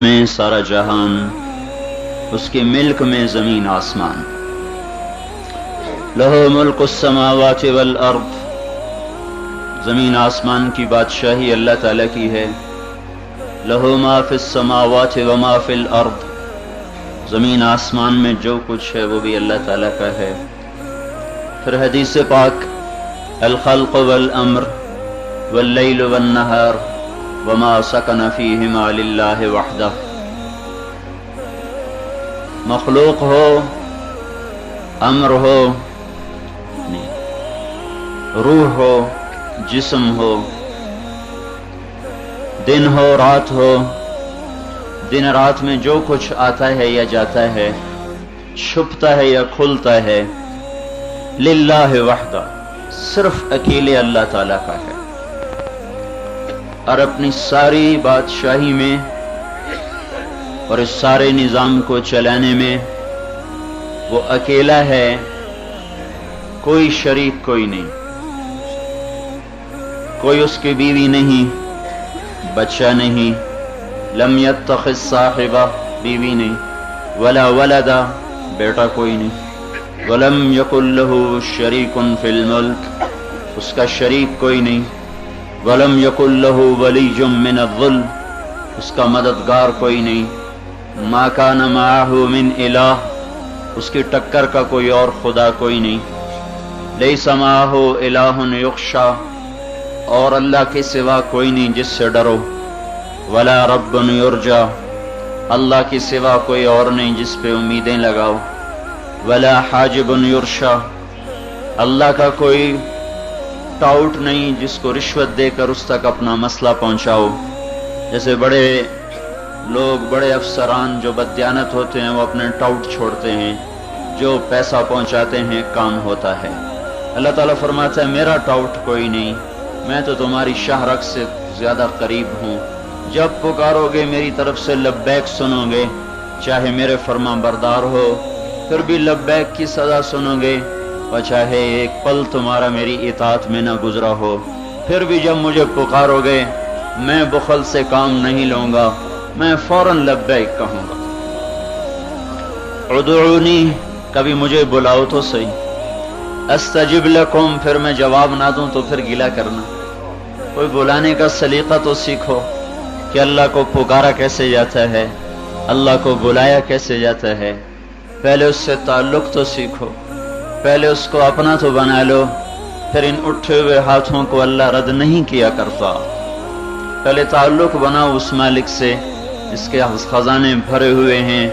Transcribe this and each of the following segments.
میں سارا جہان، اس کے ملک میں زمین آسمان. لہو ملک السماوات والارض، زمین آسمان کی بادشاہی اللہ تعالیٰ کی ہے. لہو ما فی السماوات وما فی الارض، زمین آسمان میں جو کچھ ہے وہ بھی اللہ تعالیٰ کا ہے. پھر حدیث پاک، الخلق والامر واللیل والنہار وما سکن فیہما للہ وحدہ. مخلوق ہو، امر ہو، روح ہو، جسم ہو، دن ہو، رات ہو، دن رات میں جو کچھ آتا ہے یا جاتا ہے، چھپتا ہے یا کھلتا ہے، للہ وحدہ، صرف اکیلے اللہ تعالیٰ کا ہے. اور اپنی ساری بادشاہی میں اور اس سارے نظام کو چلانے میں وہ اکیلا ہے، کوئی شریک کوئی نہیں، کوئی اس کی بیوی نہیں، بچہ نہیں، لم یتخذ صاحبہ، بیوی نہیں، ولا ولدا، بیٹا کوئی نہیں، ولم یکن لہ شریک فی الملک، اس کا شریک کوئی نہیں، وَلَمْ يَكُنْ لَهُ وَلِيٌّ مِّنَ الظُّلْمِ، اس کا مددگار کوئی نہیں. مَا كَانَ مَعَهُ مِنْ إِلَٰهٍ، اس کی ٹکر کا کوئی اور خدا کوئی نہیں. لَيْسَ مَعَهُ إِلَٰهٌ يُخْشَىٰ، اور اللہ کے سوا کوئی نہیں جس سے ڈرو. وَلَا رَبٌّ يُرْجَىٰ، اللہ کے سوا کوئی اور نہیں جس پہ امیدیں لگاؤ. وَلَا حَاجِبٌ يُرْشَىٰ، اللہ کا کوئی ٹاؤٹ نہیں جس کو رشوت دے کر اس تک اپنا مسئلہ پہنچاؤ. جیسے بڑے لوگ، بڑے افسران جو بددیانت ہوتے ہیں، وہ اپنے ٹاؤٹ چھوڑتے ہیں، جو پیسہ پہنچاتے ہیں کام ہوتا ہے. اللہ تعالیٰ فرماتا ہے میرا ٹاؤٹ کوئی نہیں، میں تو تمہاری شاہ رگ سے زیادہ قریب ہوں. جب پکارو گے میری طرف سے لبیک سنو گے، چاہے میرے فرما بردار ہو پھر بھی لبیک کی صدا سنو گے، اور چاہے ایک پل تمہارا میری اطاعت میں نہ گزرا ہو پھر بھی جب مجھے پکارو گے میں بخل سے کام نہیں لوں گا، میں فوراً لبیک کہوں گا. ادعونی، کبھی مجھے بلاؤ تو صحیح. استجب لکم، پھر میں جواب نہ دوں تو پھر گلہ کرنا. کوئی بلانے کا سلیقہ تو سیکھو کہ اللہ کو پکارا کیسے جاتا ہے، اللہ کو بلایا کیسے جاتا ہے. پہلے اس سے تعلق تو سیکھو، پہلے اس کو اپنا تو بنا لو. پھر ان اٹھے ہوئے ہاتھوں کو اللہ رد نہیں کیا کرتا. پہلے تعلق بناؤ اس مالک سے جس کے خزانے بھرے ہوئے ہیں.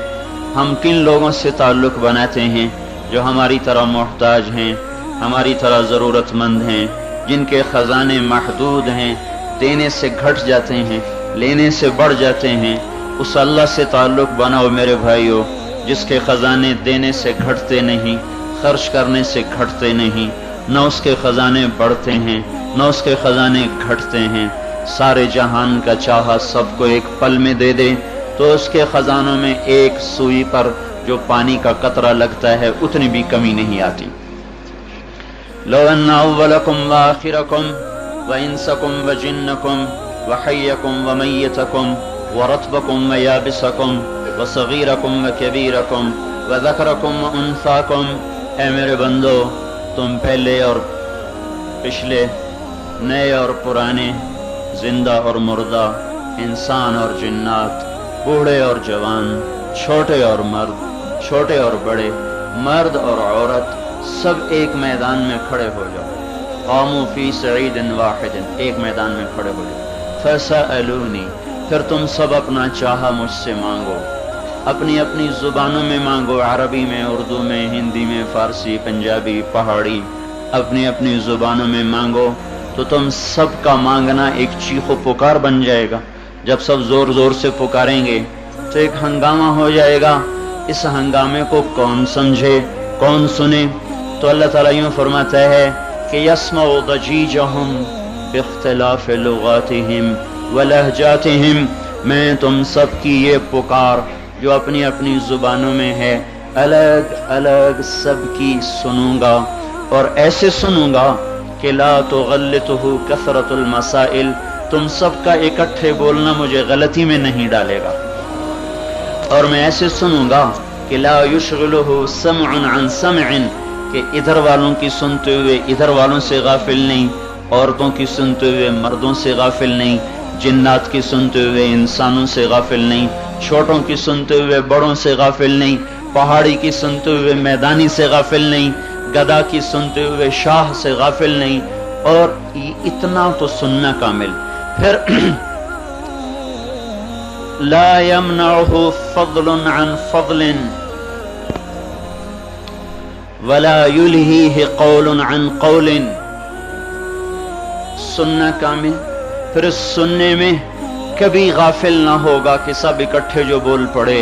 ہم کن لوگوں سے تعلق بناتے ہیں جو ہماری طرح محتاج ہیں، ہماری طرح ضرورت مند ہیں، جن کے خزانے محدود ہیں، دینے سے گھٹ جاتے ہیں، لینے سے بڑھ جاتے ہیں. اس اللہ سے تعلق بناؤ میرے بھائیو جس کے خزانے دینے سے گھٹتے نہیں، خرچ کرنے سے گھٹتے نہیں، نہ اس کے خزانے بڑھتے ہیں نہ اس کے خزانے گھٹتے ہیں. سارے جہان کا چاہا سب کو ایک پل میں دے دے تو اس کے خزانوں میں ایک سوئی پر جو پانی کا قطرہ لگتا ہے اتنی بھی کمی نہیں آتی. لو ان اولکم وآخرکم وانسکم وجنکم وحیکم ومیتکم ورطبکم ویابسکم وصغیرکم وکبیرکم وذکرکم وانثاکم، اے میرے بندو، تم پہلے اور پچھلے، نئے اور پرانے، زندہ اور مردہ، انسان اور جنات، بوڑھے اور جوان، چھوٹے اور مرد، چھوٹے اور بڑے، مرد اور عورت، سب ایک میدان میں کھڑے ہو جاؤ. قاموا فی صعید واحد، ایک میدان میں کھڑے ہو جاؤ. فسألونی، پھر تم سب اپنا چاہا مجھ سے مانگو، اپنی اپنی زبانوں میں مانگو، عربی میں، اردو میں، ہندی میں، فارسی، پنجابی، پہاڑی، اپنی اپنی زبانوں میں مانگو تو تم سب کا مانگنا ایک چیخ و پکار بن جائے گا. جب سب زور زور سے پکاریں گے تو ایک ہنگامہ ہو جائے گا. اس ہنگامے کو کون سمجھے، کون سنے؟ تو اللہ تعالیٰ یوں فرماتا ہے کہ یسمع ضجیجہم باختلاف لغاتہم ولہجاتہم، میں تم سب کی یہ پکار جو اپنی اپنی زبانوں میں ہے الگ الگ سب کی سنوں گا، اور ایسے سنوں گا کہ لا تغلطہ کثرت المسائل، تم سب کا اکٹھے بولنا مجھے غلطی میں نہیں ڈالے گا. اور میں ایسے سنوں گا کہ لا یشغلہ سمع عن سمع، کہ ادھر والوں کی سنتے ہوئے ادھر والوں سے غافل نہیں، عورتوں کی سنتے ہوئے مردوں سے غافل نہیں، جنات کی سنتے ہوئے انسانوں سے غافل نہیں، چھوٹوں کی سنتے ہوئے بڑوں سے غافل نہیں، پہاڑی کی سنتے ہوئے میدانی سے غافل نہیں، گدھا کی سنتے ہوئے شاہ سے غافل نہیں، اور اتنا تو سننا کامل۔ پھر لا يمنعه فضل عن فضل ولا يلهيه قول عن قول، سننا کامل۔ پھر اس سننے میں کبھی غافل نہ ہوگا کہ سب اکٹھے جو بول پڑے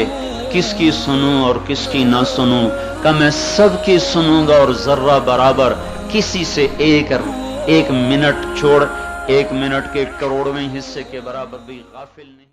کس کی سنوں اور کس کی نہ سنوں، کہ میں سب کی سنوں گا اور ذرہ برابر کسی سے ایک منٹ چھوڑ ایک منٹ کے کروڑویں حصے کے برابر بھی غافل نہیں۔